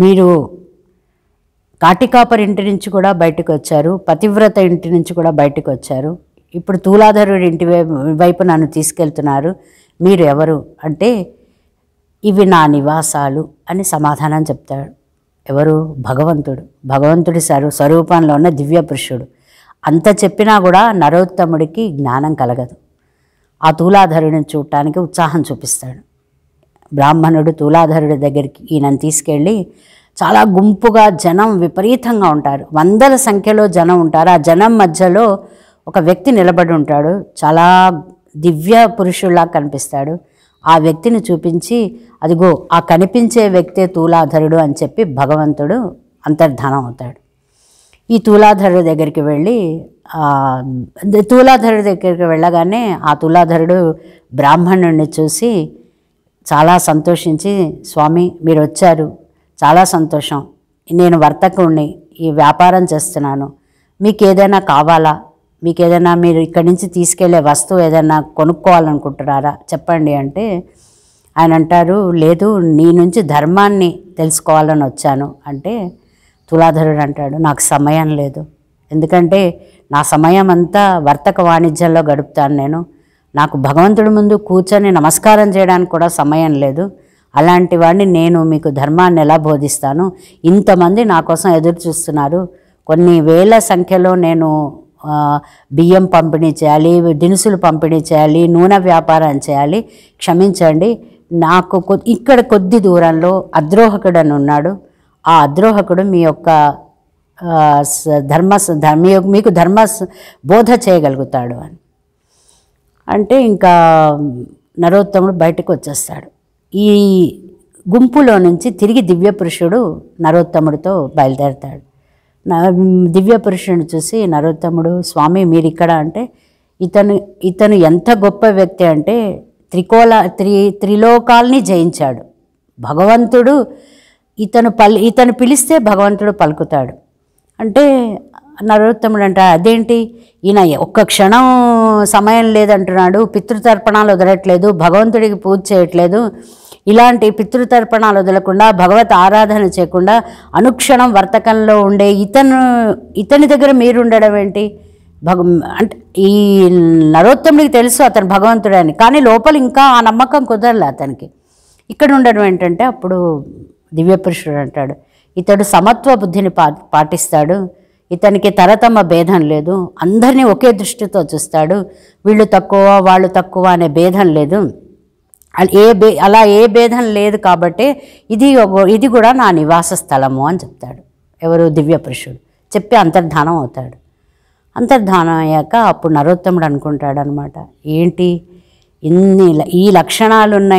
మీరు కాటికాపరి ఇంటి నుంచి కూడా బయటకు వచ్చారు, పతివ్రత ఇంటి నుంచి కూడా బయటకు వచ్చారు, ఇప్పుడు తులాధరుడి ఇంటి వైపు నన్ను తీసుకెళ్తున్నారు, మీరు ఎవరు అంటే ఇవి నా నివాసాలు అని సమాధానం చెప్తాడు. ఎవరు? భగవంతుడు. భగవంతుడి స్వరూపంలో ఉన్న దివ్య పురుషుడు. అంత చెప్పినా కూడా నరోత్తముడికి జ్ఞానం కలగదు. ఆ తులాధరుడిని చూడటానికి ఉత్సాహం చూపిస్తాడు. బ్రాహ్మణుడు తులాధరుడి దగ్గరికి ఈయనను తీసుకెళ్ళి, చాలా గుంపుగా జనం విపరీతంగా ఉంటారు, వందల సంఖ్యలో జనం ఉంటారు. ఆ జనం మధ్యలో ఒక వ్యక్తి నిలబడి ఉంటాడు, చాలా దివ్య పురుషుల్లా కనిపిస్తాడు. ఆ వ్యక్తిని చూపించి, అదిగో ఆ కనిపించే వ్యక్తే తులాధరుడు అని చెప్పి భగవంతుడు అంతర్ధానం అవుతాడు. ఈ తులాధరుడి దగ్గరికి వెళ్ళి తులాధరుడి దగ్గరికి వెళ్ళగానే ఆ తులాధరుడు బ్రాహ్మణుడిని చూసి చాలా సంతోషించి, స్వామి మీరు వచ్చారు, చాలా సంతోషం, నేను వర్తకుణ్ణి, ఈ వ్యాపారం చేస్తున్నాను, మీకు ఏదైనా కావాలా, మీకు ఏదైనా మీరు ఇక్కడి నుంచి తీసుకెళ్లే వస్తువు ఏదైనా కొనుక్కోవాలనుకుంటున్నారా చెప్పండి అంటే ఆయన అంటారు, లేదు నీ నుంచి ధర్మాన్ని తెలుసుకోవాలని వచ్చాను అంటే తులాధరుడు అంటాడు, నాకు సమయం లేదు, ఎందుకంటే నా సమయం అంతా వర్తక వాణిజ్యంలో గడుపుతాను నేను, నాకు భగవంతుడి ముందు కూర్చొని నమస్కారం చేయడానికి కూడా సమయం లేదు, అలాంటి వాడిని నేను మీకు ధర్మాన్ని ఎలా బోధిస్తాను, ఇంతమంది నా కోసం ఎదురు చూస్తున్నారు, కొన్ని వేల సంఖ్యలో నేను బియ్యం పంపిణీ చేయాలి, దినుసులు పంపిణీ చేయాలి, నూనె వ్యాపారం చేయాలి, క్షమించండి, నాకు ఇక్కడ కొద్ది దూరంలో అద్రోహకుడు అని ఉన్నాడు, ఆ అద్రోహకుడు మీ యొక్క మీకు ధర్మ బోధ చేయగలుగుతాడు అని అంటే ఇంకా నరోత్తముడు బయటకు వచ్చేస్తాడు. ఈ గుంపులో నుంచి తిరిగి దివ్య పురుషుడు నరోత్తముడితో బయలుదేరతాడు. దివ్య పురుషుడిని చూసి నరోత్తముడు, స్వామి మీరు ఇక్కడ అంటే ఇతను ఎంత గొప్ప వ్యక్తి అంటే త్రిలోకాల్ని జయించాడు భగవంతుడు, ఇతను పిలిస్తే భగవంతుడు పలుకుతాడు అంటే నరోత్తముడు అంట, అదేంటి ఈయన ఒక్క క్షణం సమయం లేదంటున్నాడు, పితృతర్పణాలు వదలట్లేదు, భగవంతుడికి పూజ చేయట్లేదు, ఇలాంటి పితృతర్పణాలు వదలకుండా భగవత్ ఆరాధన చేయకుండా అనుక్షణం వర్తకంలో ఉండే ఇతని దగ్గర మీరు ఉండడం ఏంటి? అంటే ఈ నరోత్తముడికి తెలుసు అతను భగవంతుడే అని, కానీ లోపల ఇంకా ఆ నమ్మకం కుదరలే అతనికి. ఇక్కడ ఉండడం ఏంటంటే అప్పుడు దివ్యపురుషుడు అంటాడు, ఇతడు సమత్వ బుద్ధిని పాటిస్తాడు, ఇతనికి తరతమ భేదం లేదు, అందరినీ ఒకే దృష్టితో చూస్తాడు, వీళ్ళు తక్కువ వాళ్ళు తక్కువ అనే భేదం లేదు, అలా ఏ భేదం లేదు కాబట్టి ఇది కూడా నా నివాస స్థలము అని చెప్తాడు. ఎవరు? దివ్యపురుషుడు చెప్పి అంతర్ధానం అవుతాడు. అంతర్ధానం అయ్యాక అప్పుడు నరోత్తముడు అనుకుంటాడు అనమాట, ఏంటి ఈ లక్షణాలున్న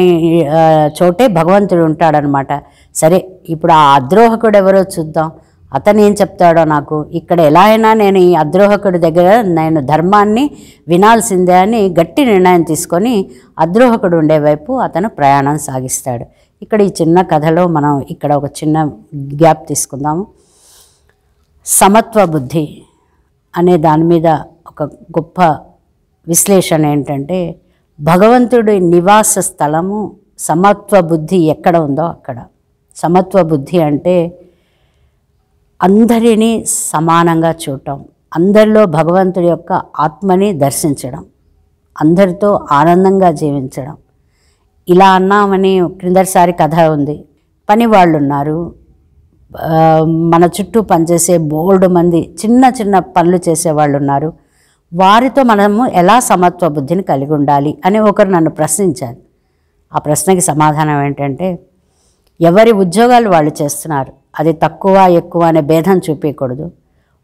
చోటే భగవంతుడు ఉంటాడనమాట. సరే ఇప్పుడు ఆ అద్రోహకుడు ఎవరో చూద్దాం, అతను ఏం చెప్తాడో నాకు, ఇక్కడ ఎలా అయినా నేను ఈ అద్రోహకుడి దగ్గర నేను ధర్మాన్ని వినాల్సిందే అని గట్టి నిర్ణయం తీసుకొని అద్రోహకుడు ఉండే వైపు అతను ప్రయాణం సాగిస్తాడు. ఇక్కడ ఈ చిన్న కథలో మనం ఇక్కడ ఒక చిన్న గ్యాప్ తీసుకుందాము. సమత్వ బుద్ధి అనే దాని మీద ఒక గొప్ప విశ్లేషణ ఏంటంటే, భగవంతుడి నివాస స్థలము సమత్వ బుద్ధి ఎక్కడ ఉందో అక్కడ. సమత్వ బుద్ధి అంటే అందరినీ సమానంగా చూడటం, అందరిలో భగవంతుడి యొక్క ఆత్మని దర్శించడం, అందరితో ఆనందంగా జీవించడం. ఇలా అన్నామని క్రిందటిసారి కథ ఉంది, పని వాళ్ళు ఉన్నారు, మన చుట్టూ పనిచేసే బోల్డ్ మంది చిన్న చిన్న పనులు చేసేవాళ్ళు ఉన్నారు, వారితో మనము ఎలా సమత్వ బుద్ధిని కలిగి ఉండాలి అని ఒకరు నన్ను ప్రశ్నించారు. ఆ ప్రశ్నకి సమాధానం ఏంటంటే, ఎవరి ఉద్యోగాలు వాళ్ళు చేస్తున్నారు, అది తక్కువ ఎక్కువ అనే భేదం చూపించకూడదు,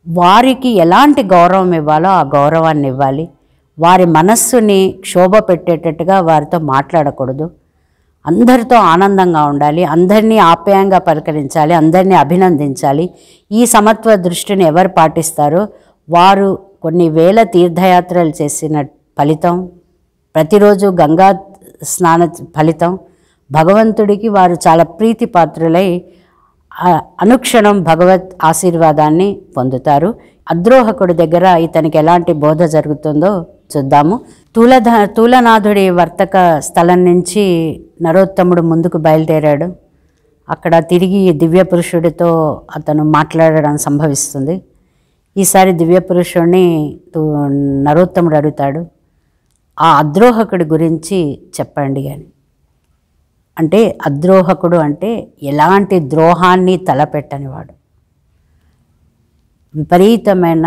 వారికి ఎలాంటి గౌరవం ఇవ్వాలో ఆ గౌరవాన్ని ఇవ్వాలి, వారి మనస్సుని క్షోభ పెట్టేటట్టుగా వారితో మాట్లాడకూడదు, అందరితో ఆనందంగా ఉండాలి, అందరినీ ఆప్యాయంగా పలకరించాలి, అందరినీ అభినందించాలి. ఈ సమత్వ దృష్టిని ఎవరు పాటిస్తారో వారు కొన్ని వేల తీర్థయాత్రలు చేసిన ఫలితం, ప్రతిరోజు గంగా స్నాన ఫలితం, భగవంతుడికి వారు చాలా ప్రీతిపాత్రులై అనుక్షణం భగవత్ ఆశీర్వాదాన్ని పొందుతారు. అద్రోహకుడి దగ్గర ఇతనికి ఎలాంటి బోధ జరుగుతుందో చూద్దాము. తూలనాథుడి వర్తక స్థలం నుంచి నరోత్తముడు ముందుకు బయలుదేరాడు. అక్కడ తిరిగి దివ్యపురుషుడితో అతను మాట్లాడడం సంభవిస్తుంది. ఈసారి దివ్యపురుషుడిని నరోత్తముడు అడుగుతాడు, ఆ అద్రోహకుడి గురించి చెప్పండి అని. అంటే అద్రోహకుడు అంటే ఎలాంటి ద్రోహాన్ని తలపెట్టనివాడు, విపరీతమైన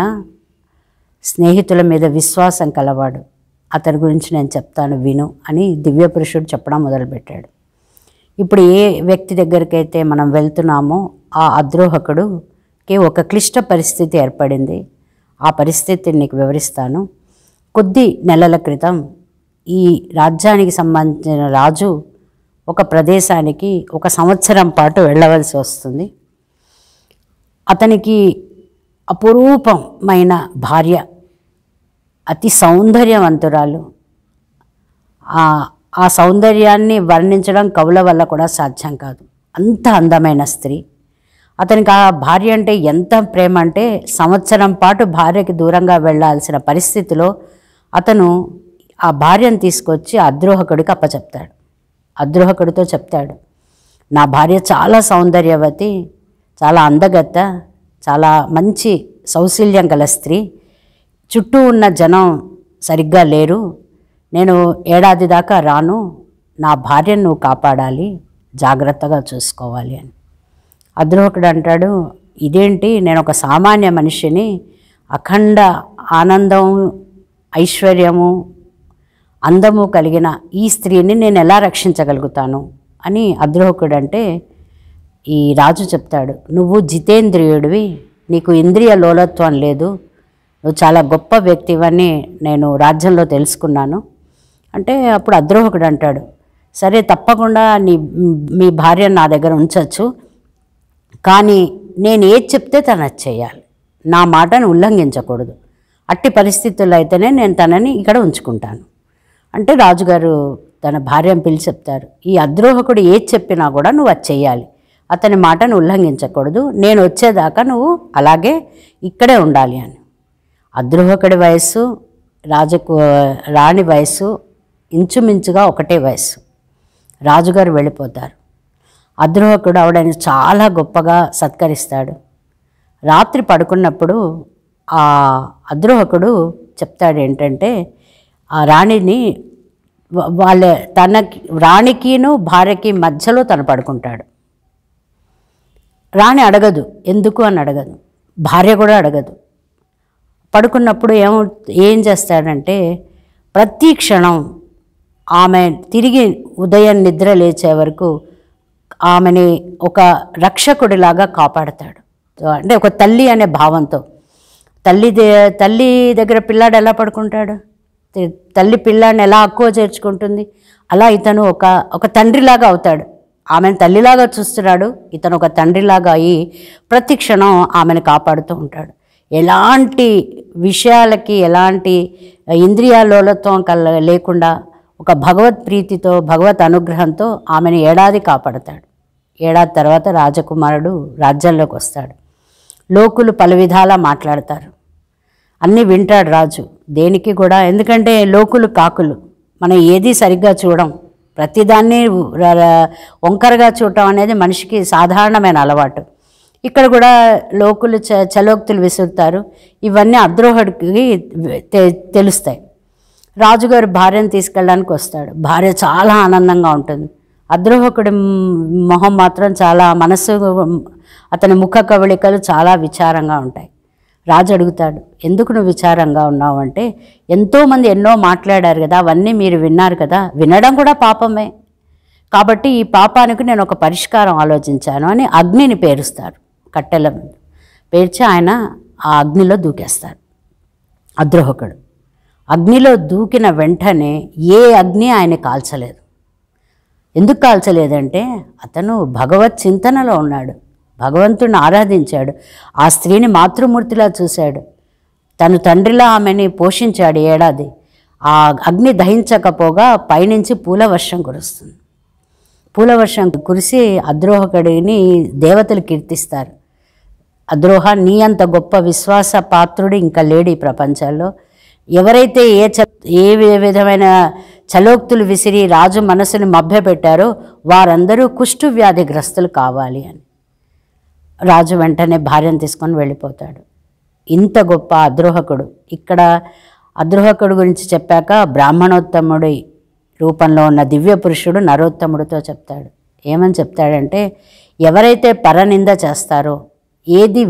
స్నేహితుల మీద విశ్వాసం కలవాడు. అతని గురించి నేను చెప్తాను విను అని దివ్యపురుషుడు చెప్పడం మొదలుపెట్టాడు. ఇప్పుడు ఏ వ్యక్తి దగ్గరికైతే మనం వెళ్తున్నామో ఆ అద్రోహకుడుకి ఒక క్లిష్ట పరిస్థితి ఏర్పడింది. ఆ పరిస్థితిని నీకు వివరిస్తాను. కొద్ది నెలల క్రితం ఈ రాజ్యానికి సంబంధించిన రాజు ఒక ప్రదేశానికి 1 సంవత్సరం పాటు వెళ్ళవలసి వస్తుంది. అతనికి అపురూపమైన భార్య, అతి సౌందర్యవంతురాలు. ఆ సౌందర్యాన్ని వర్ణించడం కవుల వల్ల కూడా సాధ్యం కాదు, అంత అందమైన స్త్రీ. అతనికి ఆ భార్య అంటే ఎంత ప్రేమ అంటే సంవత్సరం పాటు భార్యకి దూరంగా వెళ్ళాల్సిన పరిస్థితిలో అతను ఆ భార్యను తీసుకొచ్చి అద్రోహకుడికి అప్పచెప్తాడు. అద్రోహకుడితో చెప్తాడు, నా భార్య చాలా సౌందర్యవతి, చాలా అందగత్త, చాలా మంచి సౌశల్యం గల స్త్రీ. చుట్టూ ఉన్న జనం సరిగ్గా లేరు. నేను ఏడాది దాకా రాను. నా భార్యను నువ్వు కాపాడాలి, జాగ్రత్తగా చూసుకోవాలి అని. అద్రోహకుడు అంటాడు, ఇదేంటి, నేను ఒక సామాన్య మనిషిని, అఖండ ఆనందం, ఐశ్వర్యము, అందము కలిగిన ఈ స్త్రీని నేను ఎలా రక్షించగలుగుతాను అని అద్రోహకుడు అంటే, ఈ రాజు చెప్తాడు, నువ్వు జితేంద్రియుడివి, నీకు ఇంద్రియ లోలత్వం లేదు, నువ్వు చాలా గొప్ప వ్యక్తివని నేను రాజ్యంలో తెలుసుకున్నాను అంటే. అప్పుడు అద్రోహకుడు అంటాడు, సరే తప్పకుండా మీ భార్యను నా దగ్గర ఉంచవచ్చు, కానీ నేను ఏది చెప్తే తనది చేయాలి, నా మాటను ఉల్లంఘించకూడదు. అట్టి పరిస్థితుల్లో అయితేనే నేను తనని ఇక్కడ ఉంచుకుంటాను అంటే రాజుగారు తన భార్యను పిలిచి చెప్తారు, ఈ అద్రోహకుడు ఏది చెప్పినా కూడా నువ్వు అది చెయ్యాలి, అతని మాటను ఉల్లంఘించకూడదు, నేను వచ్చేదాకా నువ్వు అలాగే ఇక్కడే ఉండాలి అని. అద్రోహకుడి వయస్సు రాణి వయస్సు ఇంచుమించుగా ఒకటే వయస్సు. రాజుగారు వెళ్ళిపోతారు. అద్రోహకుడు ఆవిడని చాలా గొప్పగా సత్కరిస్తాడు. రాత్రి పడుకున్నప్పుడు ఆ అద్రోహకుడు చెప్తాడు ఏంటంటే, ఆ రాణిని రాణికిను భార్యకి మధ్యలో తను పడుకుంటాడు. రాణి అడగదు, ఎందుకు అని అడగదు, భార్య కూడా అడగదు. పడుకున్నప్పుడు ఏం చేస్తాడంటే, ప్రతి క్షణం ఆమె తిరిగి ఉదయం నిద్ర లేచే వరకు ఆమెని ఒక రక్షకుడిలాగా కాపాడతాడు. అంటే ఒక తల్లి అనే భావంతో. తల్లి దగ్గర పిల్లాడు ఎలా పడుకుంటాడు, తల్లి పిల్లాడిని ఎలా అక్కువ చేర్చుకుంటుంది, అలా ఇతను ఒక తండ్రిలాగా అవుతాడు. ఆమెను తల్లిలాగా చూస్తున్నాడు, ఇతను ఒక తండ్రిలాగా అయ్యి ప్రతి క్షణం ఆమెను కాపాడుతూ ఉంటాడు. ఎలాంటి విషయాలకి ఎలాంటి ఇంద్రియాలోలత్వం లేకుండా ఒక భగవత్ ప్రీతితో భగవత్ అనుగ్రహంతో ఆమెను ఏడాది కాపాడతాడు. ఏడాది తర్వాత రాజకుమారుడు రాజ్యంలోకి వస్తాడు. లోకులు పలు విధాలా మాట్లాడతారు, అన్నీ వింటాడు రాజు. దేనికి కూడా, ఎందుకంటే లోకులు కాకులు, మనం ఏది సరిగ్గా చూడం, ప్రతిదాన్ని వంకరగా చూడటం అనేది మనిషికి సాధారణమైన అలవాటు. ఇక్కడ కూడా లోకులు చలోక్తులు విసురుతారు. ఇవన్నీ అద్రోహుడికి తెలుస్తాయి. రాజుగారు భార్యను తీసుకెళ్ళడానికి వస్తాడు. భార్య చాలా ఆనందంగా ఉంటుంది. అద్రోహకుడి మొహం మాత్రం చాలా అతని ముఖ కవళికలు చాలా విచారంగా ఉంటాయి. రాజు అడుగుతాడు, ఎందుకు నువ్వు విచారంగా ఉన్నావు అంటే, ఎంతోమంది ఎన్నో మాట్లాడారు కదా, అవన్నీ మీరు విన్నారు కదా, వినడం కూడా పాపమే, కాబట్టి ఈ పాపానికి నేను ఒక పరిష్కారం ఆలోచించాను అని అగ్నిని పేరుస్తారు. కట్టెల పేర్చి ఆయన ఆ అగ్నిలో దూకేస్తాడు. అద్రోహకుడు అగ్నిలో దూకిన వెంటనే ఏ అగ్ని ఆయన కాల్చలేదు. ఎందుకు కాల్చలేదంటే అతను భగవత్ చింతనలో ఉన్నాడు, భగవంతుడిని ఆరాధించాడు, ఆ స్త్రీని మాతృమూర్తిలా చూశాడు. తను తండ్రిలా ఆమెని పోషించాడు ఏడాది. ఆ అగ్ని దహించకపోగా పైనుంచి పూల వర్షం కురుస్తుంది. పూల వర్షం కురిసి అద్రోహకుడిని దేవతలు కీర్తిస్తారు. అద్రోహ, నీ అంత గొప్ప విశ్వాస పాత్రుడు ఇంకా లేడు ఈ ప్రపంచంలో. ఎవరైతే ఏ విధమైన చలోక్తులు విసిరి రాజు మనసుని మభ్యపెట్టారో వారందరూ కుష్టు వ్యాధిగ్రస్తులు కావాలి అని. రాజు వెంటనే భార్యను తీసుకొని వెళ్ళిపోతాడు. ఇంత గొప్ప అద్రోహకుడు. ఇక్కడ అద్రోహకుడు గురించి చెప్పాక బ్రాహ్మణోత్తముడి రూపంలో ఉన్న దివ్య పురుషుడు నరోత్తముడితో చెప్తాడు. ఏమని చెప్తాడంటే, ఎవరైతే పరనింద చేస్తారో, ఏది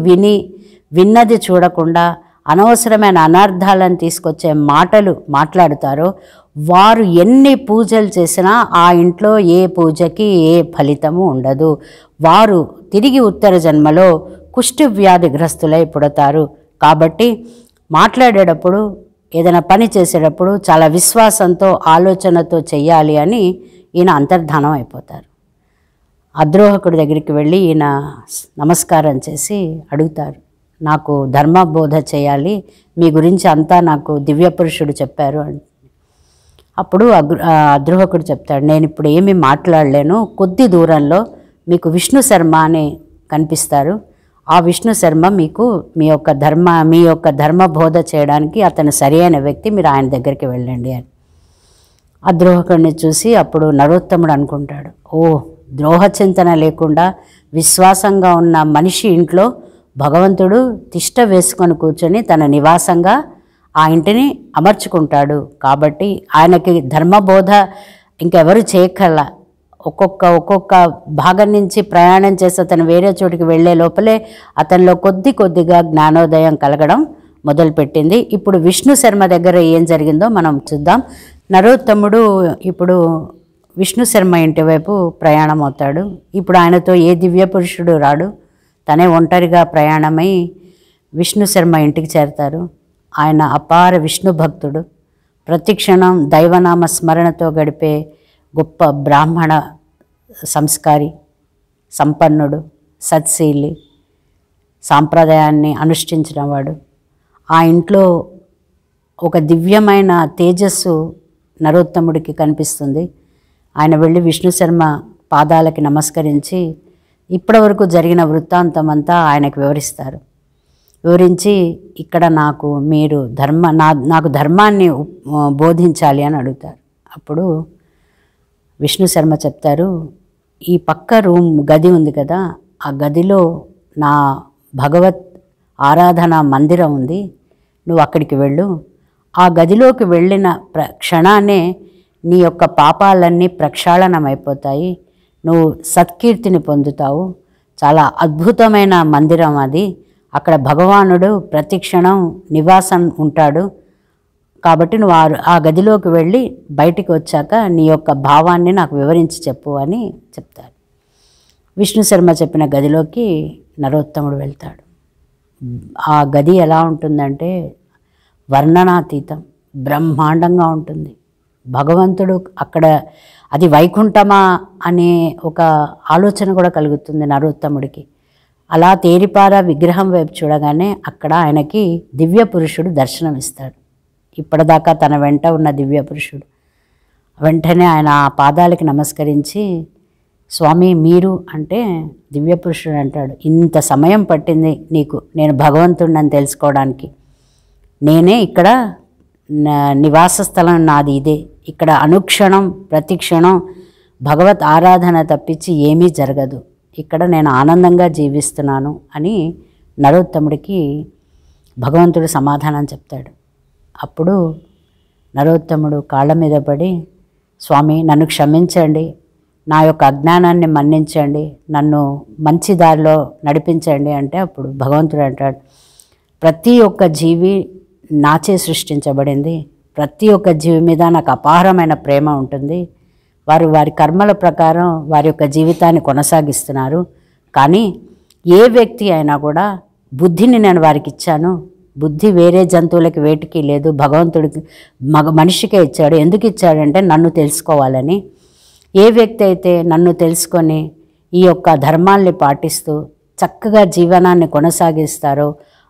విన్నది చూడకుండా అనవసరమైన అనర్థాలను తీసుకొచ్చే మాటలు మాట్లాడుతారో, వారు ఎన్ని పూజలు చేసినా ఆ ఇంట్లో ఏ పూజకి ఏ ఫలితము ఉండదు. వారు తిరిగి ఉత్తర జన్మలో కుష్టు వ్యాధిగ్రస్తులై పుడతారు. కాబట్టి మాట్లాడేటప్పుడు, ఏదైనా పని చేసేటప్పుడు చాలా విశ్వాసంతో ఆలోచనతో చెయ్యాలి అని ఈయన అంతర్ధానం అయిపోతారు. అద్రోహకుడి దగ్గరికి వెళ్ళి ఈయన నమస్కారం చేసి అడుగుతారు, నాకు ధర్మబోధ చేయాలి, మీ గురించి అంతా నాకు దివ్య పురుషుడు చెప్పారు అని. అప్పుడు అద్రోహకుడు చెప్తాడు, నేను ఇప్పుడు ఏమీ మాట్లాడలేను, కొద్ది దూరంలో మీకు విష్ణు శర్మ అని కనిపిస్తారు, ఆ విష్ణు శర్మ మీకు మీ యొక్క ధర్మబోధ చేయడానికి అతను సరైన వ్యక్తి, మీరు ఆయన దగ్గరికి వెళ్ళండి అని. అద్రోహకుడిని చూసి అప్పుడు నరోత్తముడు అనుకుంటాడు, ఓ, ద్రోహ చింతన లేకుండా విశ్వాసంగా ఉన్న మనిషి ఇంట్లో భగవంతుడు తిష్ట వేసుకొని కూర్చొని తన నివాసంగా ఆ ఇంటిని అమర్చుకుంటాడు. కాబట్టి ఆయనకి ధర్మబోధ ఇంకెవరు చేయక్కర్లా. ఒక్కొక్క భాగం నుంచి ప్రయాణం చేసి అతను వేరే చోటికి వెళ్ళే లోపలే అతనిలో కొద్దిగా జ్ఞానోదయం కలగడం మొదలుపెట్టింది. ఇప్పుడు విష్ణు శర్మ దగ్గర ఏం జరిగిందో మనం చూద్దాం. నరోత్తముడు ఇప్పుడు విష్ణు శర్మ ఇంటి వైపు ప్రయాణం అవుతాడు. ఇప్పుడు ఆయనతో ఏ దివ్య పురుషుడు రాడు, తనే ఒంటరిగా ప్రయాణమై విష్ణు శర్మ ఇంటికి చేరతారు. ఆయన అపార విష్ణు భక్తుడు, ప్రతిక్షణం దైవనామ స్మరణతో గడిపే గొప్ప బ్రాహ్మణ సంస్కారి, సంపన్నుడు, సత్శీలి, సాంప్రదాయాన్ని అనుష్ఠించిన వాడు. ఆ ఇంట్లో ఒక దివ్యమైన తేజస్సు నరోత్తముడికి కనిపిస్తుంది. ఆయన వెళ్ళి విష్ణు శర్మ పాదాలకి నమస్కరించి ఇప్పటివరకు జరిగిన వృత్తాంతం అంతా ఆయనకు వివరిస్తారు. వివరించి ఇక్కడ మీరు నాకు ధర్మాన్ని బోధించాలి అని అడుగుతారు. అప్పుడు విష్ణు శర్మ చెప్తారు, ఈ పక్క గది ఉంది కదా, ఆ గదిలో నా భగవత్ ఆరాధన మందిరం ఉంది, నువ్వు అక్కడికి వెళ్ళు. ఆ గదిలోకి వెళ్ళిన క్షణాన్నే నీ యొక్క పాపాలన్నీ ప్రక్షాళనమైపోతాయి, నువ్వు సత్కీర్తిని పొందుతావు. చాలా అద్భుతమైన మందిరం అది. అక్కడ భగవానుడు ప్రతిక్షణం నివాసం ఉంటాడు. కాబట్టి నువ్వు ఆ గదిలోకి వెళ్ళి బయటికి వచ్చాక నీ యొక్క భావాన్ని నాకు వివరించి చెప్పు అని చెప్తారు. విష్ణు శర్మ చెప్పిన గదిలోకి నరోత్తముడు వెళ్తాడు. ఆ గది ఎలా ఉంటుందంటే వర్ణనాతీతం, బ్రహ్మాండంగా ఉంటుంది. భగవంతుడు అక్కడ, అది వైకుంఠమా అనే ఒక ఆలోచన కూడా కలుగుతుంది నరోత్తముడికి. అలా తేరిపార విగ్రహం వైపు చూడగానే అక్కడ ఆయనకి దివ్య పురుషుడు దర్శనమిస్తాడు. ఇప్పటిదాకా తన వెంట ఉన్న దివ్య పురుషుడు. వెంటనే ఆయన ఆ పాదాలకి నమస్కరించి, స్వామి మీరు అంటే, దివ్య పురుషుడు అంటాడు, ఇంత సమయం పట్టింది నీకు నేను భగవంతుడిని తెలుసుకోవడానికి. నేనే ఇక్కడ నివాస స్థలం నాది ఇదే. ఇక్కడ అనుక్షణం ప్రతిక్షణం భగవత్ ఆరాధన తప్పించి ఏమీ జరగదు. ఇక్కడ నేను ఆనందంగా జీవిస్తున్నాను అని నరోత్తముడికి భగవంతుడు సమాధానం చెప్తాడు. అప్పుడు నరోత్తముడు కాళ్ళ మీద పడి, స్వామి నన్ను క్షమించండి, నా యొక్క అజ్ఞానాన్ని మన్నించండి, నన్ను మంచి దారిలో నడిపించండి అంటే అప్పుడు భగవంతుడు అంటాడు, ప్రతి ఒక్క జీవి నాచే సృష్టించబడింది, ప్రతి ఒక్క జీవి మీద నాకు అపారమైన ప్రేమ ఉంటుంది. వారి కర్మల ప్రకారం వారి యొక్క జీవితాన్ని కొనసాగిస్తున్నారు. కానీ ఏ వ్యక్తి అయినా కూడా బుద్ధిని నేను వారికి ఇచ్చాను. బుద్ధి వేరే జంతువులకి వేటికి లేదు, భగవంతుడికి మనిషికే ఇచ్చాడు. ఎందుకు ఇచ్చాడంటే నన్ను తెలుసుకోవాలని. ఏ వ్యక్తి అయితే నన్ను తెలుసుకొని ఈ యొక్క ధర్మాల్ని పాటిస్తూ చక్కగా జీవనాన్ని కొనసాగిస్తారో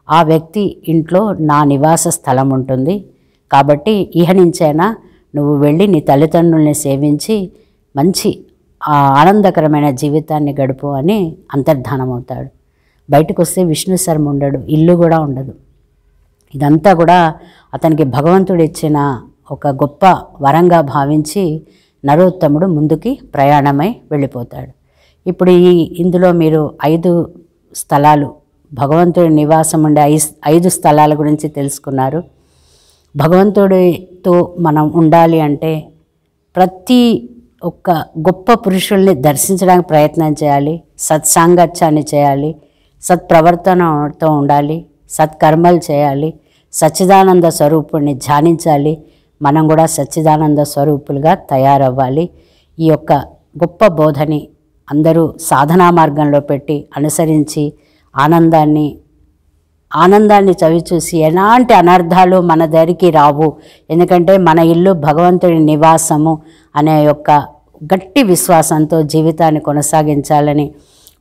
ఆ వ్యక్తి ఇంట్లో నా నివాస స్థలం ఉంటుంది. కాబట్టి ఇహ నుంచైనా నువ్వు వెళ్ళి నీ తల్లిదండ్రుల్ని సేవించి మంచి ఆనందకరమైన జీవితాన్ని గడుపు అని అంతర్ధానం అవుతాడు. బయటకు వస్తే విష్ణు శర్మ ఉండడు, ఇల్లు కూడా ఉండదు. ఇదంతా కూడా అతనికి భగవంతుడు ఇచ్చిన ఒక గొప్ప వరంగా భావించి నరోత్తముడు ముందుకి ప్రయాణమై వెళ్ళిపోతాడు. ఇప్పుడు ఇందులో మీరు 5 స్థలాలు, భగవంతుడి నివాసం ఉండే 5 స్థలాల గురించి తెలుసుకున్నారు. భగవంతుడితో మనం ఉండాలి అంటే ప్రతి ఒక్క గొప్ప పురుషుల్ని దర్శించడానికి ప్రయత్నం చేయాలి, సత్సాంగత్యాన్ని చేయాలి, సత్ప్రవర్తనతో ఉండాలి, సత్కర్మలు చేయాలి, సచ్చిదానంద స్వరూపుణ్ణి ధ్యానించాలి. మనం కూడా సచ్చిదానంద స్వరూపులుగా తయారవ్వాలి. ఈ యొక్క గొప్ప బోధని అందరూ సాధనా మార్గంలో పెట్టి అనుసరించి ఆనందాన్ని చవిచూసి ఎలాంటి అనర్థాలు మన దగ్గరికి రావు. ఎందుకంటే మన ఇల్లు భగవంతుడి నివాసము అనే యొక్క గట్టి విశ్వాసంతో జీవితాన్ని కొనసాగించాలని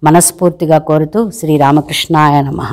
మనస్ఫూర్తిగా కోరుతూ శ్రీరామకృష్ణాయ నమః.